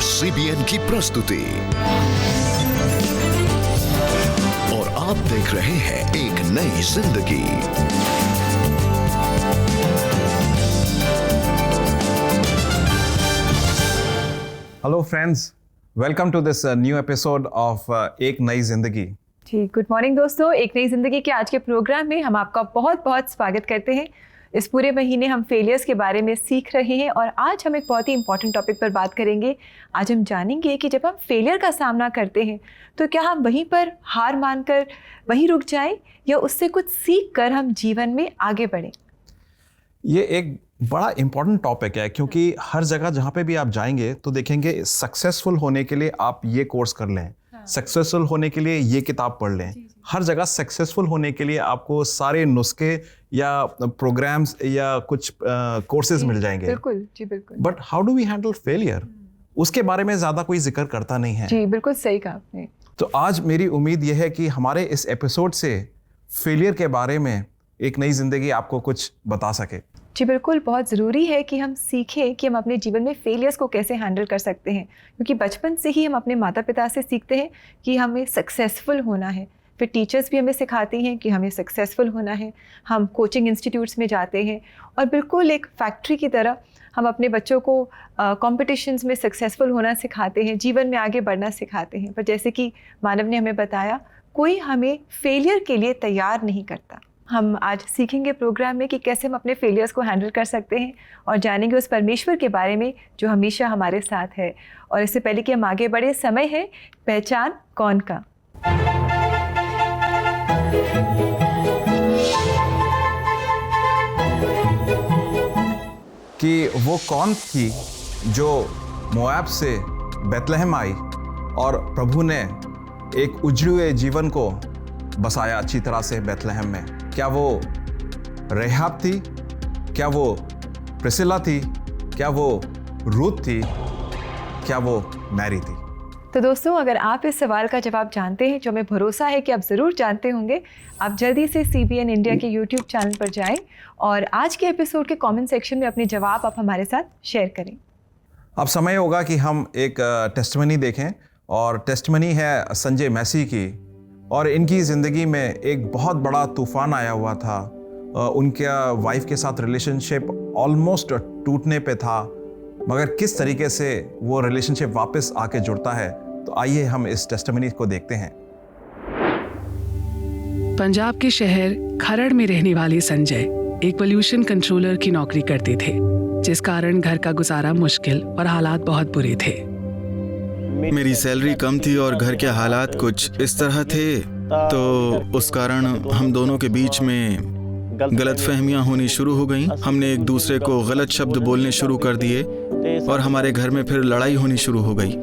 CBN की प्रस्तुति और आप देख रहे हैं एक नई जिंदगी। Hello friends, welcome to this new episode of एक नई जिंदगी। जी, गुड मॉर्निंग दोस्तों। एक नई जिंदगी के आज के प्रोग्राम में हम आपका बहुत बहुत स्वागत करते हैं। इस पूरे महीने हम फेलियर्स के बारे में सीख रहे हैं और आज हम एक बहुत ही इंपॉर्टेंट टॉपिक पर बात करेंगे। आज हम जानेंगे कि जब हम फेलियर का सामना करते हैं तो क्या हम वहीं पर हार मानकर वहीं रुक जाएं या उससे कुछ सीख कर हम जीवन में आगे बढ़ें। ये एक बड़ा इम्पॉर्टेंट टॉपिक है क्योंकि हर जगह जहाँ पे भी आप जाएंगे तो देखेंगे सक्सेसफुल होने के लिए आप ये कोर्स कर लें, सक्सेसफुल होने के लिए ये किताब पढ़ लें। हर जगह सक्सेसफुल होने के लिए आपको सारे नुस्खे या प्रोग्राम्स या कुछ कोर्सेज मिल जाएंगे। बिल्कुल जी, बिल्कुल। But how do we handle failure, उसके बारे में ज़्यादा कोई जिक्र करता नहीं है। जी, बिल्कुल सही कहा आपने। तो आज मेरी उम्मीद यह है कि हमारे इस एपिसोड से फेलियर के बारे में एक नई जिंदगी आपको कुछ बता सके। जी बिल्कुल, बहुत ज़रूरी है कि हम सीखें कि हम अपने जीवन में फेलियर्स को कैसे हैंडल कर सकते हैं, क्योंकि बचपन से ही हम अपने माता पिता से सीखते हैं कि हमें सक्सेसफुल होना है। फिर टीचर्स भी हमें सिखाती हैं कि हमें सक्सेसफुल होना है। हम कोचिंग इंस्टीट्यूट्स में जाते हैं और बिल्कुल एक फैक्ट्री की तरह हम अपने बच्चों को कॉम्पिटिशन्स में सक्सेसफुल होना सिखाते हैं, जीवन में आगे बढ़ना सिखाते हैं। पर जैसे कि मानव ने हमें बताया, कोई हमें फेलियर के लिए तैयार नहीं करता। हम आज सीखेंगे प्रोग्राम में कि कैसे हम अपने फेलियर्स को हैंडल कर सकते हैं और जानेंगे उस परमेश्वर के बारे में जो हमेशा हमारे साथ है। और इससे पहले कि हम आगे बढ़े, समय है पहचान कौन का। कि वो कौन थी जो मोआब से बैतलहम आई और प्रभु ने एक उजड़े हुए जीवन को बसाया अच्छी तरह से बैतलहम में। क्या वो रेहाब थी? क्या वो प्रिसिला थी? क्या वो रूथ थी? क्या वो मैरी थी? तो दोस्तों, अगर आप इस सवाल का जवाब जानते हैं, जो हमें भरोसा है कि आप ज़रूर जानते होंगे, आप जल्दी से CBN इंडिया के YouTube चैनल पर जाएं और आज के एपिसोड के कमेंट सेक्शन में अपने जवाब आप हमारे साथ शेयर करें। अब समय होगा कि हम एक टेस्टमनी देखें और टेस्टमनी है संजय मैसी की। और इनकी ज़िंदगी में एक बहुत बड़ा तूफ़ान आया हुआ था। उनके वाइफ के साथ रिलेशनशिप ऑलमोस्ट टूटने पे था, मगर किस तरीके से वो रिलेशनशिप वापस आके जुड़ता है। तो आइए हम इस टेस्टिमनी को देखते हैं। पंजाब के शहर खरड़ में रहने वाले संजय एक पोल्यूशन कंट्रोलर की नौकरी करते थे, जिस कारण घर का गुजारा मुश्किल और हालात बहुत बुरे थे। मेरी सैलरी कम थी और घर के हालात कुछ इस तरह थे, तो उस कारण हम दोनों के बीच में गलतफहमियां होनी शुरू हो गईं। हमने एक दूसरे को गलत शब्द बोलने शुरू कर दिए और हमारे घर में फिर लड़ाई होनी शुरू हो गई।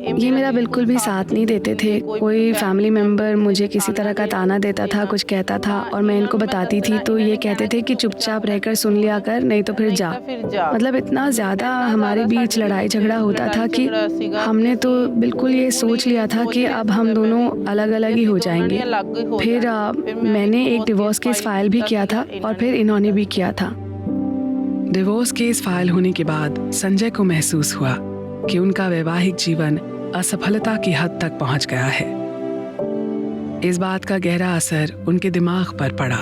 ये मेरा बिल्कुल भी साथ नहीं देते थे। कोई फैमिली मेम्बर मुझे किसी तरह का ताना देता था, कुछ कहता था और मैं इनको बताती थी तो ये कहते थे कि चुपचाप रहकर सुन लिया कर, नहीं तो फिर जा। मतलब इतना ज़्यादा हमारे बीच लड़ाई झगड़ा होता था कि हमने तो बिल्कुल ये सोच लिया था कि अब हम दोनों अलग अलग ही हो जाएंगे। फिर मैंने एक डिवोर्स केस फाइल भी किया था और फिर इन्होंने भी किया था। डिवोर्स केस फाइल होने के बाद संजय को महसूस हुआ कि उनका वैवाहिक जीवन असफलता की हद तक पहुंच गया है। इस बात का गहरा असर उनके दिमाग पर पड़ा।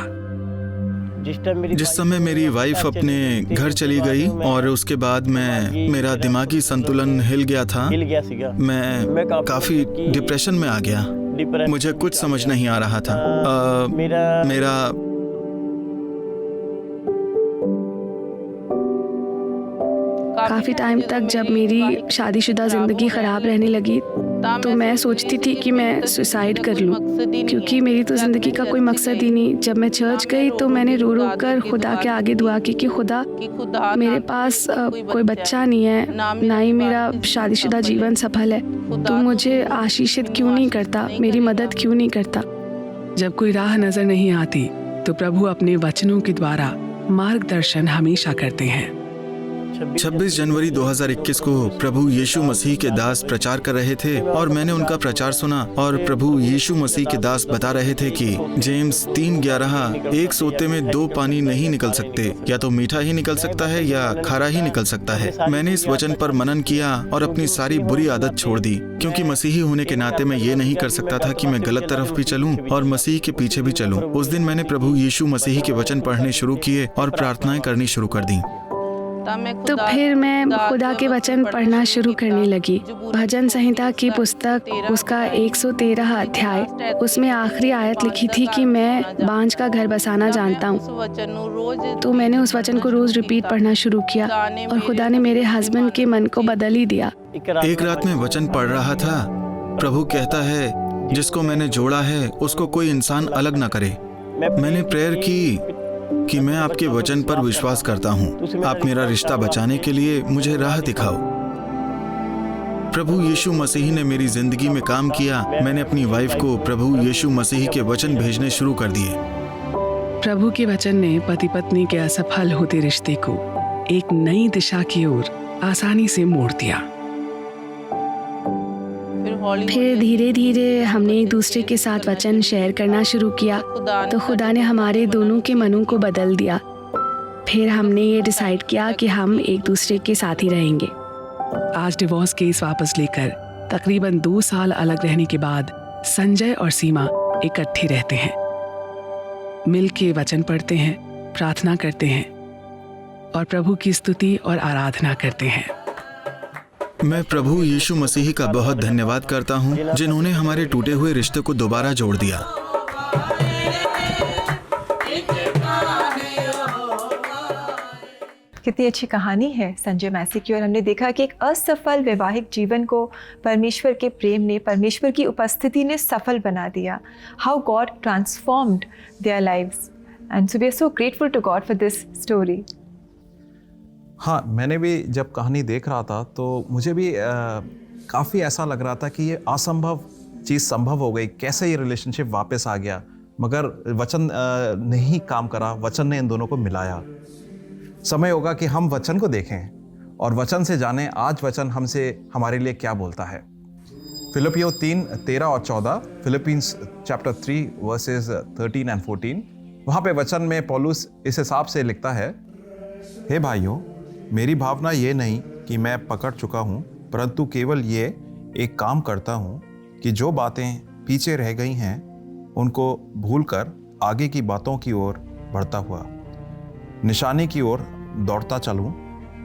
जिस समय मेरी वाइफ अपने घर चली गई और उसके बाद मेरा दिमागी संतुलन हिल गया था। मैं काफी डिप्रेशन में आ गया। मुझे कुछ समझ नहीं आ रहा था। मेरा काफ़ी टाइम तक जब मेरी शादीशुदा ज़िंदगी ख़राब रहने लगी तो मैं सोचती थी कि मैं सुसाइड कर लूं, क्योंकि मेरी तो ज़िंदगी का कोई मकसद ही नहीं। जब मैं चर्च गई तो मैंने रो रो कर खुदा के आगे दुआ की कि खुदा, मेरे पास कोई बच्चा नहीं है, ना ही मेरा शादीशुदा जीवन सफल है, तू मुझे आशीषित क्यों नहीं करता, मेरी मदद क्यों नहीं करता। जब कोई राह नजर नहीं आती तो प्रभु अपने वचनों के द्वारा मार्गदर्शन हमेशा करते हैं। 26 जनवरी 2021 को प्रभु यीशु मसीह के दास प्रचार कर रहे थे और मैंने उनका प्रचार सुना और प्रभु यीशु मसीह के दास बता रहे थे कि जेम्स 3:11 एक सोते में 2 पानी नहीं निकल सकते, या तो मीठा ही निकल सकता है या खारा ही निकल सकता है। मैंने इस वचन पर मनन किया और अपनी सारी बुरी आदत छोड़ दी, क्योंकि मसीही होने के नाते मैं ये नहीं कर सकता था कि मैं गलत तरफ भी चलूं और मसीह के पीछे भी चलूं। उस दिन मैंने प्रभु यीशु मसीह के वचन पढ़ने शुरू किए और प्रार्थनाएं करनी शुरू कर दी। तो फिर मैं खुदा के वचन पढ़ना शुरू करने लगी। भजन संहिता की पुस्तक उसका 113 अध्याय, उसमें आखिरी आयत लिखी थी कि मैं बांझ का घर बसाना जानता हूँ। तो मैंने उस वचन को रोज रिपीट पढ़ना शुरू किया और खुदा ने मेरे हस्बैंड के मन को बदल ही दिया। एक रात में वचन पढ़ रहा था, प्रभु कहता है जिसको मैंने जोड़ा है उसको कोई इंसान अलग ना करे। मैंने प्रेयर की कि मैं आपके वचन पर विश्वास करता हूँ, आप मेरा रिश्ता बचाने के लिए मुझे राह दिखाओ। प्रभु यीशु मसीह ने मेरी जिंदगी में काम किया। मैंने अपनी वाइफ को प्रभु यीशु मसीह के वचन भेजने शुरू कर दिए। प्रभु के वचन ने पति पत्नी के असफल होते रिश्ते को एक नई दिशा की ओर आसानी से मोड़ दिया। फिर धीरे धीरे हमने एक दूसरे के साथ वचन शेयर करना शुरू किया, तो खुदा ने हमारे दोनों के मनों को बदल दिया। फिर हमने ये डिसाइड किया कि हम एक दूसरे के साथ ही रहेंगे। आज डिवोर्स केस वापस लेकर तकरीबन 2 साल अलग रहने के बाद संजय और सीमा इकट्ठे रहते हैं, मिल के वचन पढ़ते हैं, प्रार्थना करते हैं और प्रभु की स्तुति और आराधना करते हैं। मैं प्रभु यीशु मसीह का बहुत धन्यवाद करता हूँ, जिन्होंने हमारे टूटे हुए रिश्ते को दोबारा जोड़ दिया। कितनी अच्छी कहानी है संजय मैसी की। और हमने देखा कि एक असफल वैवाहिक जीवन को परमेश्वर के प्रेम ने, परमेश्वर की उपस्थिति ने सफल बना दिया। How God transformed their lives and so we are so grateful to God for this story. हाँ, मैंने भी जब कहानी देख रहा था तो मुझे भी काफ़ी ऐसा लग रहा था कि ये असंभव चीज़ संभव हो गई। कैसे ये रिलेशनशिप वापस आ गया, मगर वचन नहीं काम करा, वचन ने इन दोनों को मिलाया। समय होगा कि हम वचन को देखें और वचन से जानें आज वचन हमसे हमारे लिए क्या बोलता है। फिलिपियों 3:13 और 14, फिलिपींस चैप्टर 3 वर्सेस 13 एंड 14, वहाँ पे वचन में पौलुस इस हिसाब से लिखता है, हे भाइयों, मेरी भावना ये नहीं कि मैं पकड़ चुका हूँ, परंतु केवल ये एक काम करता हूँ कि जो बातें पीछे रह गई हैं उनको भूलकर आगे की बातों की ओर बढ़ता हुआ निशाने की ओर दौड़ता चलूँ,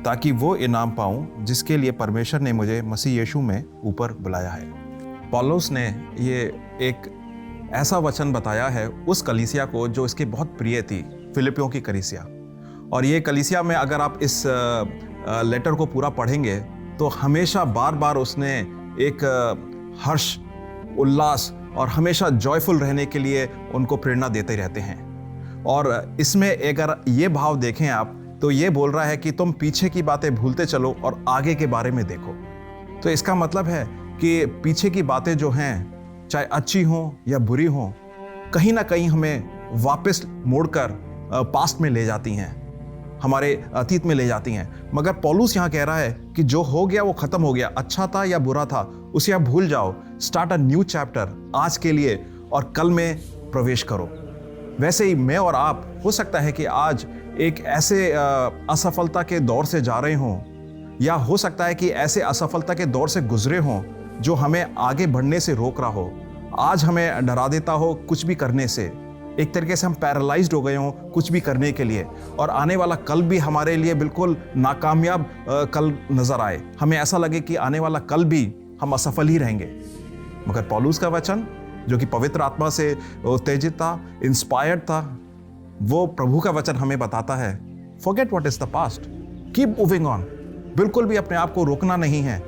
ताकि वो इनाम पाऊँ जिसके लिए परमेश्वर ने मुझे मसीह यीशु में ऊपर बुलाया है। पौलुस ने ये एक ऐसा वचन बताया है उस कलीसिया को जो इसके बहुत प्रिय थी, फिलिपियों की कलीसिया। और ये कलीसिया में अगर आप इस लेटर को पूरा पढ़ेंगे तो हमेशा बार बार उसने एक हर्ष, उल्लास और हमेशा जॉयफुल रहने के लिए उनको प्रेरणा देते रहते हैं। और इसमें अगर ये भाव देखें आप तो ये बोल रहा है कि तुम पीछे की बातें भूलते चलो और आगे के बारे में देखो। तो इसका मतलब है कि पीछे की बातें जो हैं, चाहे अच्छी हों या बुरी हों, कहीं ना कहीं हमें वापस मोड़कर पास्ट में ले जाती हैं, हमारे अतीत में ले जाती हैं। मगर पौलुस यहाँ कह रहा है कि जो हो गया वो ख़त्म हो गया, अच्छा था या बुरा था उसे आप भूल जाओ, स्टार्ट अ न्यू चैप्टर आज के लिए और कल में प्रवेश करो। वैसे ही मैं और आप हो सकता है कि आज एक ऐसे असफलता के दौर से जा रहे हों, या हो सकता है कि ऐसे असफलता के दौर से गुजरे हों जो हमें आगे बढ़ने से रोक रहा हो, आज हमें डरा देता हो कुछ भी करने से। एक तरीके से हम पैरालाइज्ड हो गए हों कुछ भी करने के लिए, और आने वाला कल भी हमारे लिए बिल्कुल नाकामयाब कल नज़र आए। हमें ऐसा लगे कि आने वाला कल भी हम असफल ही रहेंगे। मगर पौलुस का वचन जो कि पवित्र आत्मा से उत्तेजित था, इंस्पायर्ड था, वो प्रभु का वचन हमें बताता है, forget what is the past, keep moving on. बिल्कुल भी अपने आप को रोकना नहीं है।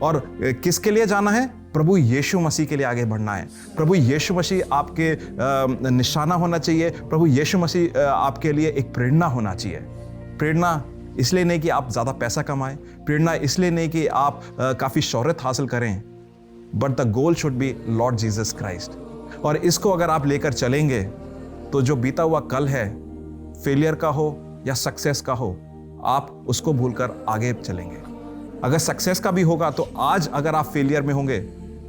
और किसके लिए जाना है? प्रभु यीशु मसीह के लिए आगे बढ़ना है। प्रभु यीशु मसीह आपके निशाना होना चाहिए। प्रभु यीशु मसीह आपके लिए एक प्रेरणा होना चाहिए। प्रेरणा इसलिए नहीं कि आप ज़्यादा पैसा कमाएं, प्रेरणा इसलिए नहीं कि आप काफ़ी शोहरत हासिल करें, but the goal should be Lord Jesus Christ. और इसको अगर आप लेकर चलेंगे तो जो बीता हुआ कल है, फेलियर का हो या सक्सेस का हो, आप उसको भूलकर आगे चलेंगे। अगर सक्सेस का भी होगा तो आज अगर आप फेलियर में होंगे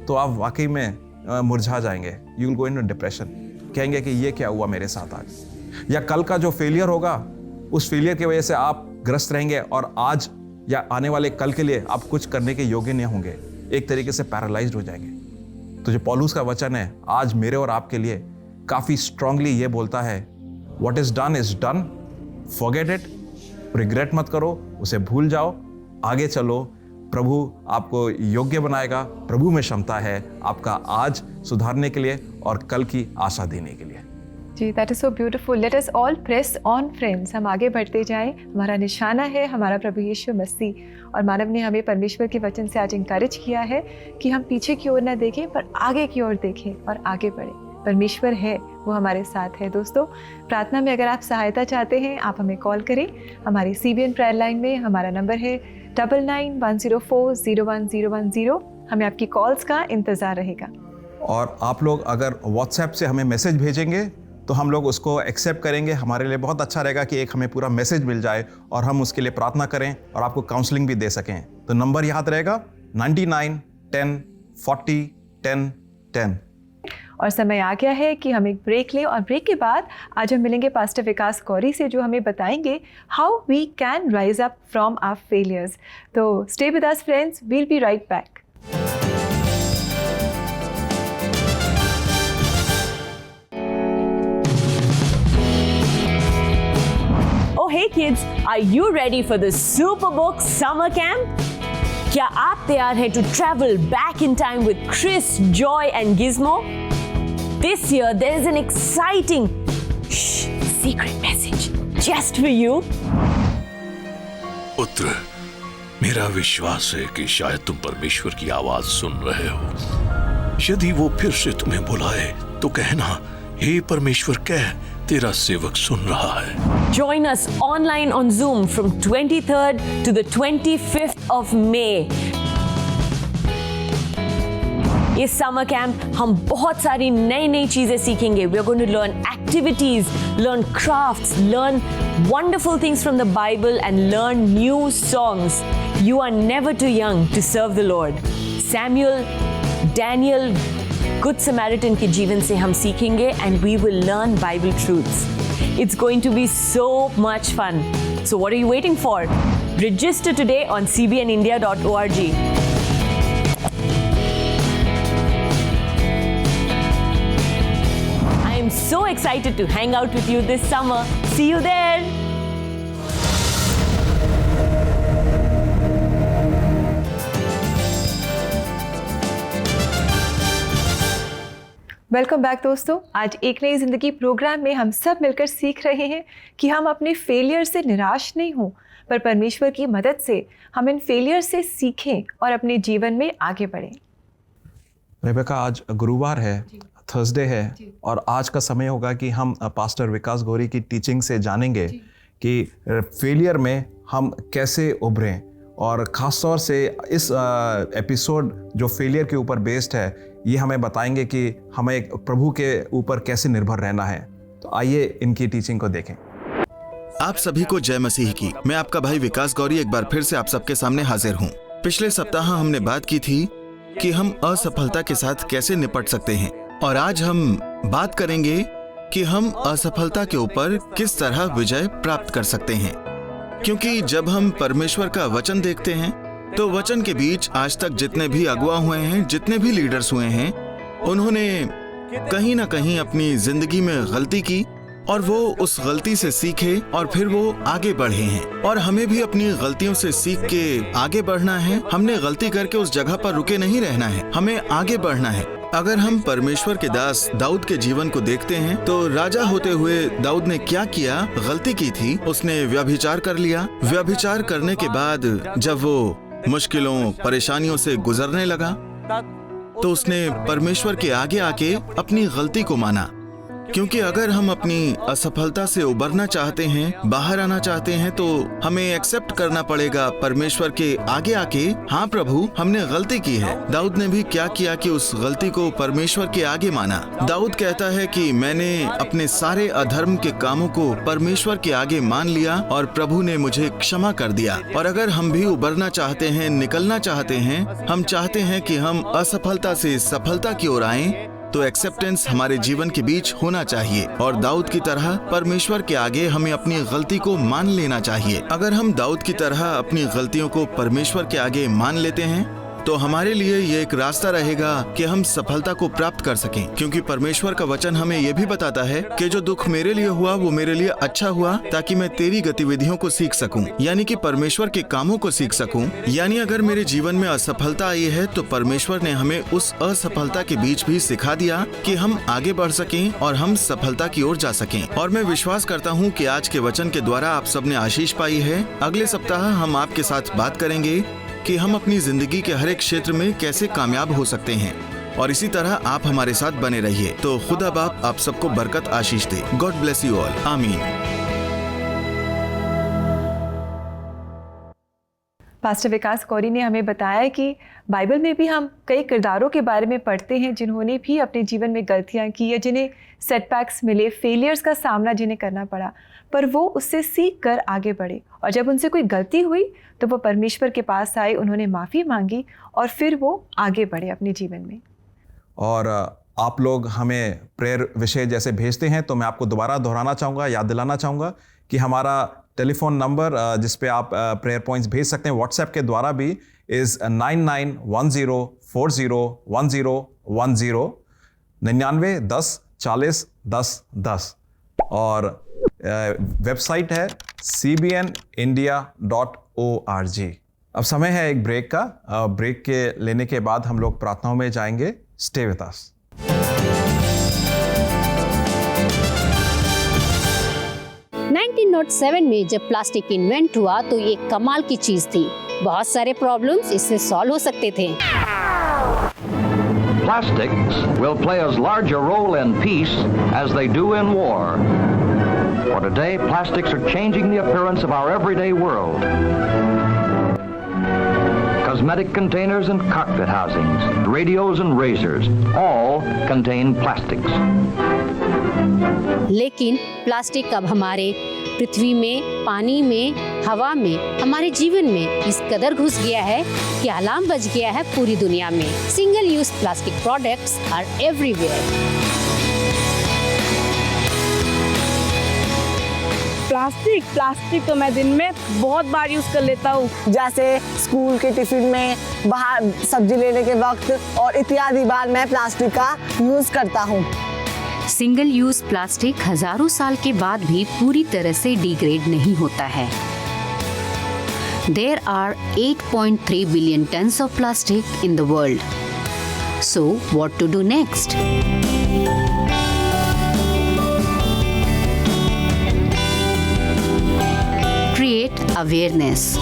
तो आप वाकई में मुरझा जाएंगे। You will go in depression, कहेंगे कि ये क्या हुआ मेरे साथ आज। या कल का जो फेलियर होगा उस फेलियर की वजह से आप ग्रस्त रहेंगे और आज या आने वाले कल के लिए आप कुछ करने के योग्य नहीं होंगे, एक तरीके से पैरालाइज्ड हो जाएंगे। तो जो पौलुस का वचन है आज मेरे और आपके लिए काफ़ी स्ट्रांगली ये बोलता है, what is done, forget it, regret मत करो, उसे भूल जाओ, आगे चलो। प्रभु आपको योग्य बनाएगा, प्रभु में क्षमता है आपका आज सुधारने के लिए और कल की आशा देने के लिए। जी, that is so beautiful. Let us all press on friends. हम आगे बढ़ते जाएं। हमारा निशाना है हमारा प्रभु यीशु मसीह, और मानव ने हमें परमेश्वर के वचन से आज इंकरेज किया है कि हम पीछे की ओर ना देखें पर आगे की ओर देखें और आगे बढ़ें। परमेश्वर है, वो हमारे साथ है। दोस्तों, प्रार्थना में अगर आप सहायता चाहते हैं आप हमें कॉल करें। हमारी CBN प्रेयर लाइन में हमारा नंबर है 9910401010। हमें आपकी कॉल्स का इंतज़ार रहेगा। और आप लोग अगर व्हाट्सएप से हमें मैसेज भेजेंगे तो हम लोग उसको एक्सेप्ट करेंगे। हमारे लिए बहुत अच्छा रहेगा कि एक हमें पूरा मैसेज मिल जाए और हम उसके लिए प्रार्थना करें और आपको काउंसलिंग भी दे सकें। तो नंबर याद रहेगा 99 10 40 10 10। और समय आ गया है कि हम एक ब्रेक लें, और ब्रेक के बाद आज हम मिलेंगे पास्टर विकास गौरी से, जो हमें बताएंगे how we can rise up from our failures. तो stay with us friends, we'll be right back. Oh hey kids, are you ready for the Superbook Summer Camp? क्या आप तैयार हैं to travel back in time with Chris, Joy and Gizmo? This year there is an exciting secret message just for you. पुत्र, मेरा विश्वास है कि शायद तुम परमेश्वर की आवाज सुन रहे हो। यदि वो फिर से तुम्हें बुलाए तो कहना, हे परमेश्वर कह, तेरा सेवक सुन रहा है। Join us online on Zoom from 23rd to the 25th of May. ये समर कैंप हम बहुत सारी नई नई चीजें सीखेंगे। We are going to learn activities, learn crafts, learn wonderful things from the Bible and learn new songs. You are never too young to serve the Lord. Samuel, Daniel, Good Samaritan के जीवन से हम सीखेंगे and we will learn Bible truths. It's going to be so much fun. So what are you waiting for? Register today on cbnindia.org. I am so excited to hang out with you this summer. See you there. Welcome back दोस्तों। आज एक नई ज़िंदगी programme में हम सब मिलकर सीख रहे हैं कि हम अपने फेलियर से निराश नहीं हों, पर परमेश्वर की मदद से हम इन फेलियर से सीखें और अपने जीवन में आगे बढ़ें। रेबेका, आज गुरुवार है, थर्सडे है, और आज का समय होगा कि हम पास्टर विकास गौरी की टीचिंग से जानेंगे कि फेलियर में हम कैसे उभरें, और ख़ास तौर से इस एपिसोड जो फेलियर के ऊपर बेस्ड है, ये हमें बताएंगे कि हमें प्रभु के ऊपर कैसे निर्भर रहना है। तो आइए इनकी टीचिंग को देखें। आप सभी को जय मसीह की। मैं आपका भाई विकास गौरी एक बार फिर से आप सबके सामने हाजिर हूँ। पिछले सप्ताह हमने बात की थी कि हम असफलता के साथ कैसे निपट सकते हैं, और आज हम बात करेंगे कि हम असफलता के ऊपर किस तरह विजय प्राप्त कर सकते हैं। क्योंकि जब हम परमेश्वर का वचन देखते हैं तो वचन के बीच आज तक जितने भी अगुवा हुए हैं, जितने भी लीडर्स हुए हैं, उन्होंने कहीं ना कहीं अपनी जिंदगी में गलती की और वो उस गलती से सीखे और फिर वो आगे बढ़े हैं। और हमें भी अपनी गलतियों से सीख के आगे बढ़ना है। हमने गलती करके उस जगह पर रुके नहीं रहना है, हमें आगे बढ़ना है। अगर हम परमेश्वर के दास दाऊद के जीवन को देखते हैं तो राजा होते हुए दाऊद ने क्या किया, गलती की थी। उसने व्यभिचार कर लिया। व्यभिचार करने के बाद जब वो मुश्किलों परेशानियों से गुजरने लगा तो उसने परमेश्वर के आगे आके अपनी गलती को माना क्योंकि अगर हम अपनी असफलता से उबरना चाहते हैं, बाहर आना चाहते हैं, तो हमें एक्सेप्ट करना पड़ेगा परमेश्वर के आगे आके, हाँ प्रभु हमने गलती की है। दाऊद ने भी क्या किया कि उस गलती को परमेश्वर के आगे माना। दाऊद कहता है कि मैंने अपने सारे अधर्म के कामों को परमेश्वर के आगे मान लिया और प्रभु ने मुझे क्षमा कर दिया। और अगर हम भी उबरना चाहते हैं, निकलना चाहते हैं, हम चाहते हैं कि हम असफलता से सफलता की ओर आएं, तो एक्सेप्टेंस हमारे जीवन के बीच होना चाहिए। और दाऊद की तरह परमेश्वर के आगे हमें अपनी गलती को मान लेना चाहिए। अगर हम दाऊद की तरह अपनी गलतियों को परमेश्वर के आगे मान लेते हैं तो हमारे लिए ये एक रास्ता रहेगा कि हम सफलता को प्राप्त कर सकें, क्योंकि परमेश्वर का वचन हमें ये भी बताता है कि जो दुख मेरे लिए हुआ वो मेरे लिए अच्छा हुआ, ताकि मैं तेरी गतिविधियों को सीख सकूं, यानी कि परमेश्वर के कामों को सीख सकूं। यानी अगर मेरे जीवन में असफलता आई है तो परमेश्वर ने हमें उस असफलता के बीच भी सिखा दिया कि हम आगे बढ़ सकें और हम सफलता की ओर जा सकें। और मैं विश्वास करता हूँ कि आज के वचन के द्वारा आप सबने आशीष पाई है। अगले सप्ताह हम आपके साथ बात करेंगे कि हम अपनी जिंदगी के हर एक क्षेत्र में कैसे कामयाब हो सकते हैं, और इसी तरह आप हमारे साथ बने रहिए। तो खुदा बाप आप सबको बरकत आशीष दे। God bless you all. आमीन। पास्टर विकास कौरी ने हमें बताया कि बाइबल में भी हम कई किरदारों के बारे में पढ़ते हैं जिन्होंने भी अपने जीवन में गलतियां की या जिन्हें सेटबैक्स मिले, फेलियर्स का सामना जिन्हें करना पड़ा, पर वो उससे सीख कर आगे बढ़े। और जब उनसे कोई गलती हुई तो वो परमेश्वर के पास आए, उन्होंने माफ़ी मांगी और फिर वो आगे बढ़े अपने जीवन में। और आप लोग हमें प्रेयर विषय जैसे भेजते हैं तो मैं आपको दोबारा दोहराना चाहूँगा, याद दिलाना चाहूँगा कि हमारा टेलीफोन नंबर जिस पे आप प्रेयर पॉइंट्स भेज सकते हैं व्हाट्सएप के द्वारा भी इज़ 9910401010 99 10 40 10 10। और वेबसाइट है cbnindia.org। अब समय है एक ब्रेक का। ब्रेक के लेने के बाद हम लोग प्रार्थनाओं में जाएंगे। स्टे विद अस। 1907 में जब प्लास्टिक इन्वेंट हुआ तो ये कमाल की चीज थी। बहुत सारे प्रॉब्लम्स इससे सॉल्व हो सकते थे। Plastics will play as large a role in peace as they do in war. For today, plastics are changing the appearance of our everyday world. Cosmetic containers and cockpit housings, radios and razors, all contain plastics. लेकिन plastic अब हमारे पृथ्वी में, पानी में, हवा में, हमारे जीवन में इस कदर घुस गया है कि अलार्म बज गया है पूरी दुनिया में। Single use plastic products are everywhere. Plastic तो मैं दिन में बहुत बार यूज कर लेता हूँ, जैसे स्कूल के टिफिन में, बाहर सब्जी लेने के वक्त और इत्यादि बार मैं प्लास्टिक का यूज करता हूँ। सिंगल यूज प्लास्टिक हजारों साल के बाद भी पूरी तरह से डिग्रेड नहीं होता है। There are 8.3 billion tons of plastic in the world. So, what to do next? Create awareness.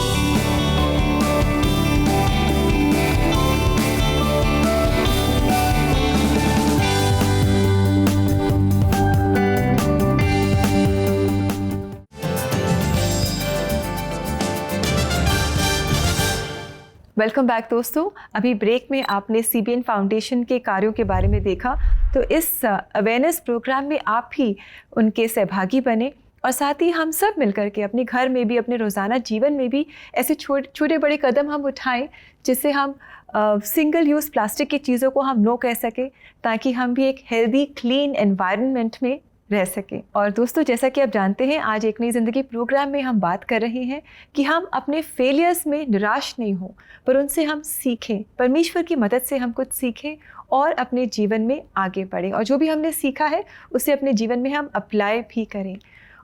Welcome back दोस्तों। अभी ब्रेक में आपने CBN फाउंडेशन के कार्यों के बारे में देखा, तो इस अवेयरनेस प्रोग्राम में आप भी उनके सहभागी बने और साथ ही हम सब मिलकर के अपने घर में भी, अपने रोज़ाना जीवन में भी ऐसे छोटे बड़े कदम हम उठाएं जिससे हम सिंगल यूज़ प्लास्टिक की चीज़ों को हम नो कह सकें, ताकि हम भी एक हेल्दी क्लीन एनवायरनमेंट में रह सकें। और दोस्तों, जैसा कि आप जानते हैं, आज एक नई ज़िंदगी प्रोग्राम में हम बात कर रहे हैं कि हम अपने फेलियर्स में निराश नहीं हों, पर उनसे हम सीखें, परमेश्वर की मदद से हम कुछ सीखें और अपने जीवन में आगे बढ़ें, और जो भी हमने सीखा है उसे अपने जीवन में हम अप्लाई भी करें।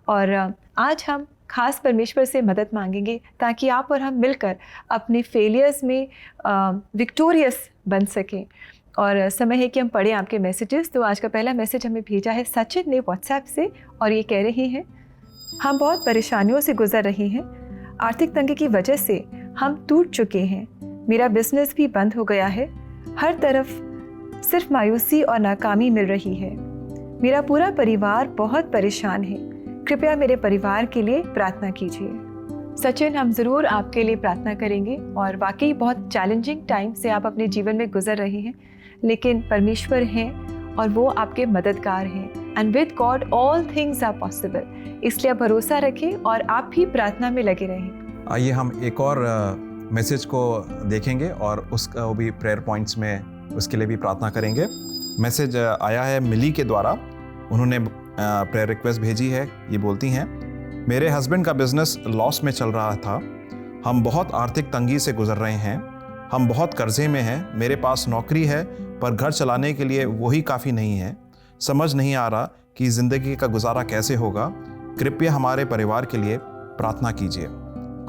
और आज हम खास परमेश्वर से मदद मांगेंगे ताकि आप और हम मिलकर अपने फेलियर्स में विक्टोरियस बन सकें। और समय है कि हम पढ़ें आपके मैसेजेस। तो आज का पहला मैसेज हमें भेजा है सचिन ने व्हाट्सएप से, और ये कह रहे हैं, हम बहुत परेशानियों से गुजर रहे हैं। आर्थिक तंगी की वजह से हम टूट चुके हैं। मेरा बिजनेस भी बंद हो गया है। हर तरफ सिर्फ मायूसी और नाकामी मिल रही है। मेरा पूरा परिवार बहुत परेशान है, कृपया मेरे परिवार के लिए प्रार्थना कीजिए। सचिन, हम ज़रूर आपके लिए प्रार्थना करेंगे और वाकई बहुत चैलेंजिंग टाइम से आप अपने जीवन में गुजर रहे हैं, लेकिन परमेश्वर हैं और वो आपके मददगार हैं। And with God all things are possible. इसलिए आप भरोसा रखें और आप भी प्रार्थना में लगे रहें। आइए हम एक और मैसेज को देखेंगे और उसका वो भी प्रेयर पॉइंट्स में उसके लिए भी प्रार्थना करेंगे। मैसेज आया है मिली के द्वारा। उन्होंने प्रेयर रिक्वेस्ट भेजी है। ये बोलती हैं, मेरे हस्बैंड का बिजनेस लॉस में चल रहा था। हम बहुत आर्थिक तंगी से गुजर रहे हैं। हम बहुत कर्जे में हैं। मेरे पास नौकरी है पर घर चलाने के लिए वही काफ़ी नहीं है। समझ नहीं आ रहा कि ज़िंदगी का गुजारा कैसे होगा। कृपया हमारे परिवार के लिए प्रार्थना कीजिए।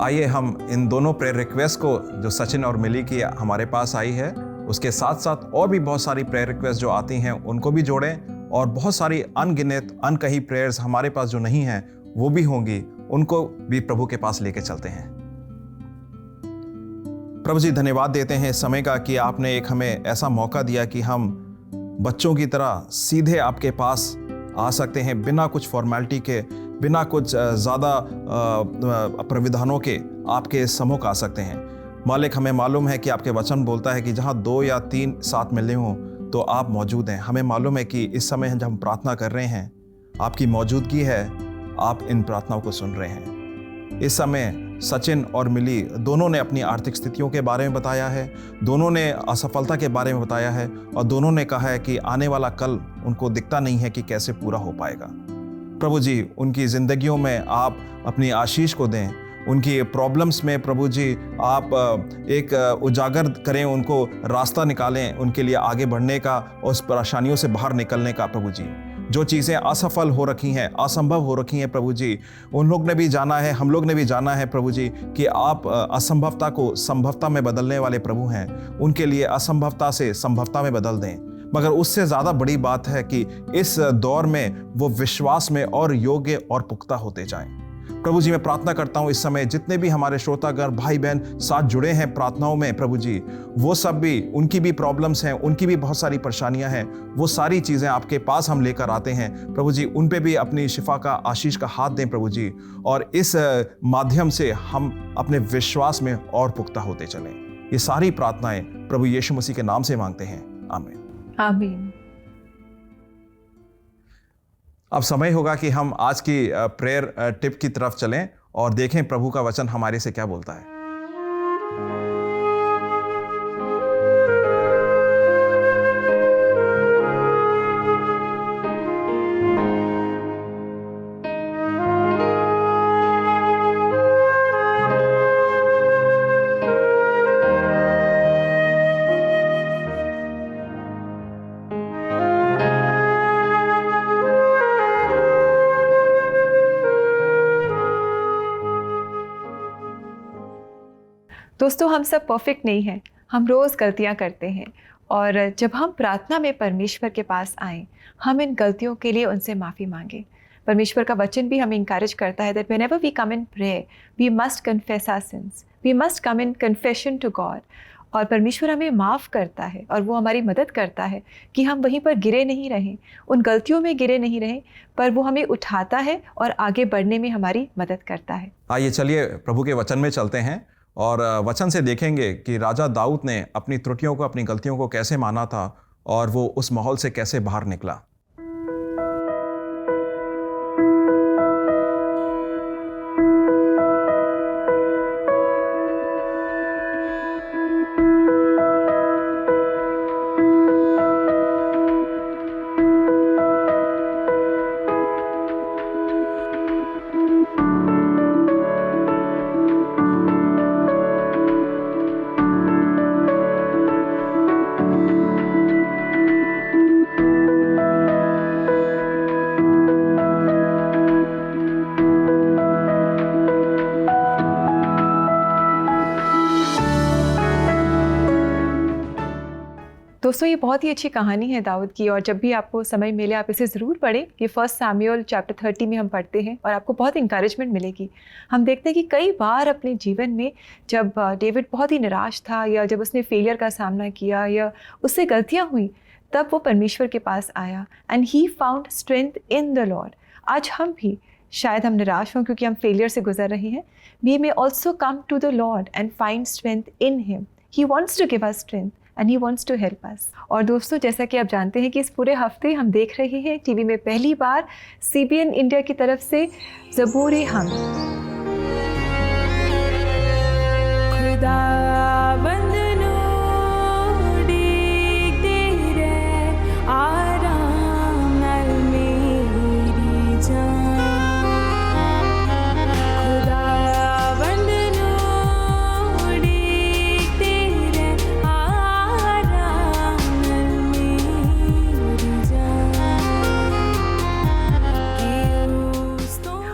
आइए हम इन दोनों प्रेयर रिक्वेस्ट को, जो सचिन और मिली की हमारे पास आई है, उसके साथ साथ और भी बहुत सारी प्रेयर रिक्वेस्ट जो आती हैं उनको भी जोड़ें, और बहुत सारी अनगिनत अनकही प्रेयर्स हमारे पास जो नहीं हैं वो भी होंगी, उनको भी प्रभु के पास लेके चलते हैं। प्रभु जी, धन्यवाद देते हैं इस समय का कि आपने एक हमें ऐसा मौका दिया कि हम बच्चों की तरह सीधे आपके पास आ सकते हैं, बिना कुछ फॉर्मेलिटी के, बिना कुछ ज़्यादा प्राविधानों के आपके सम्मुख आ सकते हैं। मालिक, हमें मालूम है कि आपके वचन बोलता है कि जहाँ 2 या 3 साथ मिले हों तो आप मौजूद हैं। हमें मालूम है कि इस समय जब हम प्रार्थना कर रहे हैं, आपकी मौजूदगी है, आप इन प्रार्थनाओं को सुन रहे हैं। इस समय सचिन और मिली दोनों ने अपनी आर्थिक स्थितियों के बारे में बताया है, दोनों ने असफलता के बारे में बताया है, और दोनों ने कहा है कि आने वाला कल उनको दिखता नहीं है कि कैसे पूरा हो पाएगा। प्रभु जी, उनकी ज़िंदगियों में आप अपनी आशीष को दें। उनकी प्रॉब्लम्स में प्रभु जी आप एक उजागर करें, उनको रास्ता निकालें, उनके लिए आगे बढ़ने का और उस परेशानियों से बाहर निकलने का। प्रभु जी, जो चीज़ें असफल हो रखी हैं, असंभव हो रखी हैं, प्रभु जी, उन लोग ने भी जाना है, हम लोग ने भी जाना है प्रभु जी कि आप असंभवता को संभवता में बदलने वाले प्रभु हैं। उनके लिए असंभवता से संभवता में बदल दें। मगर उससे ज़्यादा बड़ी बात है कि इस दौर में वो विश्वास में और योग्य और पुख्ता होते जाएं। प्रभु जी, मैं प्रार्थना करता हूँ इस समय जितने भी हमारे श्रोतागण भाई बहन साथ जुड़े हैं प्रार्थनाओं में, प्रभु जी, वो सब भी, उनकी भी प्रॉब्लम्स हैं, उनकी भी बहुत सारी परेशानियां हैं, वो सारी चीज़ें आपके पास हम लेकर आते हैं। प्रभु जी, उन पे भी अपनी शिफा का, आशीष का हाथ दें प्रभु जी, और इस माध्यम से हम अपने विश्वास में और पुख्ता होते चलें। ये सारी प्रार्थनाएं प्रभु यीशु मसीह के नाम से मांगते हैं, आमीन। आमीन। अब समय होगा कि हम आज की प्रेयर टिप की तरफ चलें और देखें प्रभु का वचन हमारे से क्या बोलता है। दोस्तों, हम सब परफेक्ट नहीं हैं, हम रोज़ गलतियां करते हैं, और जब हम प्रार्थना में परमेश्वर के पास आएँ, हम इन गलतियों के लिए उनसे माफ़ी मांगें। परमेश्वर का वचन भी हमें इंकरेज करता है that whenever we come in prayer we must confess our sins, we must come in confession to God. और परमेश्वर हमें माफ़ करता है और वो हमारी मदद करता है कि हम वहीं पर गिरे नहीं रहें, उन गलतियों में गिरे नहीं रहें, पर वो हमें उठाता है और आगे बढ़ने में हमारी मदद करता है। आइए चलिए प्रभु के वचन में चलते हैं और वचन से देखेंगे कि राजा दाऊद ने अपनी त्रुटियों को, अपनी गलतियों को कैसे माना था और वो उस माहौल से कैसे बाहर निकला। दोस्तों, ये बहुत ही अच्छी कहानी है दाऊद की, और जब भी आपको समय मिले आप इसे ज़रूर पढ़ें। ये 1 सामुएल चैप्टर 30 में हम पढ़ते हैं और आपको बहुत इंकरेजमेंट मिलेगी। हम देखते हैं कि कई बार अपने जीवन में जब डेविड बहुत ही निराश था या जब उसने फेलियर का सामना किया या उससे गलतियाँ हुई, तब वो परमेश्वर के पास आया and he found strength in the Lord. आज हम भी शायद हम निराश हों क्योंकि हम फेलियर से गुजर रहे हैं, we may also come to the Lord and find strength in him. He wants to give us strength and he wants to help us. और दोस्तों, जैसा कि आप जानते हैं कि इस पूरे हफ्ते हम देख रहे हैं टीवी में पहली बार CBN इंडिया की तरफ से ज़बूर-ए हम।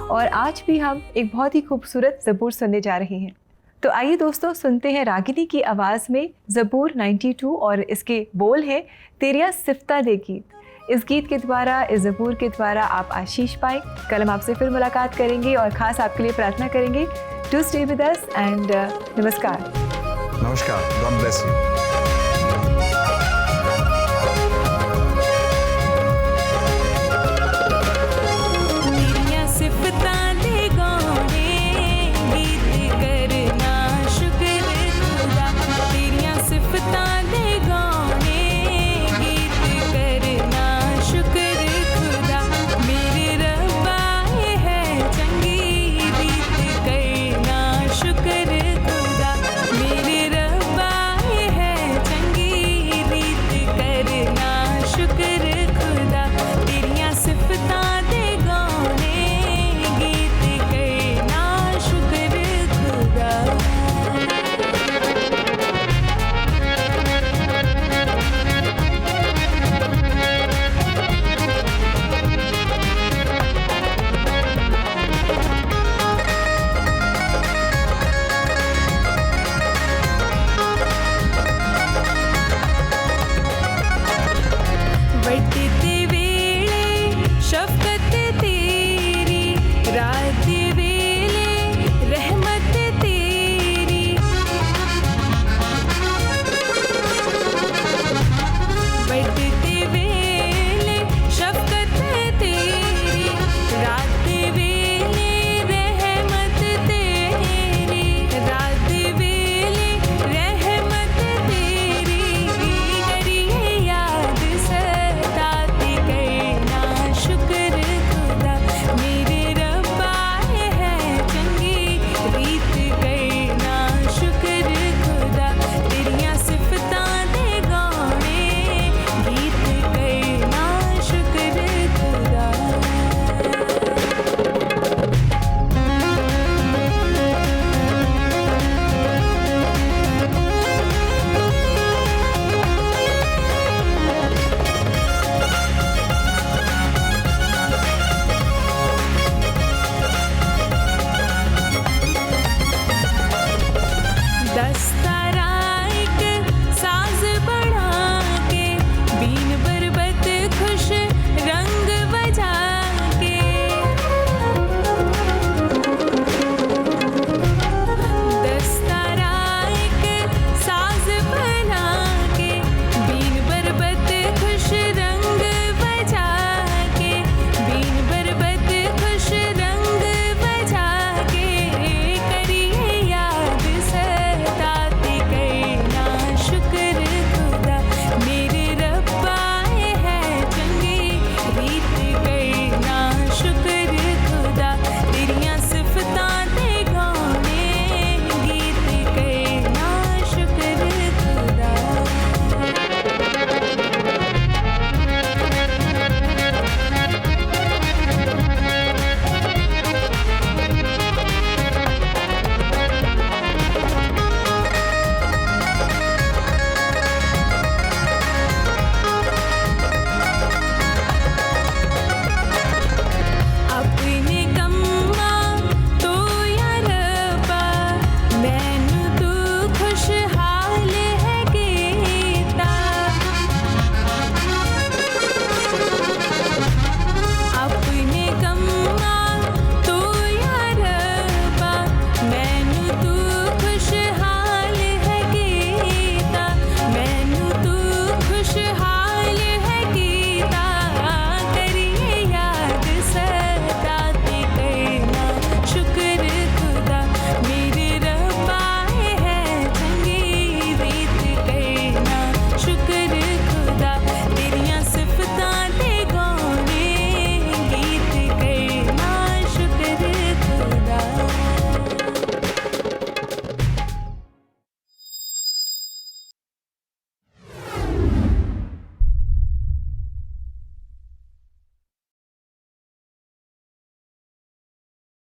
और आज भी हम एक बहुत ही खूबसूरत ज़बूर सुनने जा रहे हैं। तो आइए दोस्तों, सुनते हैं रागिनी की आवाज़ में ज़बूर 92 और इसके बोल हैं तेरिया सिफ्ता दे गीत। इस गीत के द्वारा, इस ज़बूर के द्वारा आप आशीष पाएं। कल हम आपसे फिर मुलाकात करेंगे और ख़ास आपके लिए प्रार्थना करेंगे। Do stay with us and नमस्कार। नमस्कार, गॉड ब्लेस यू।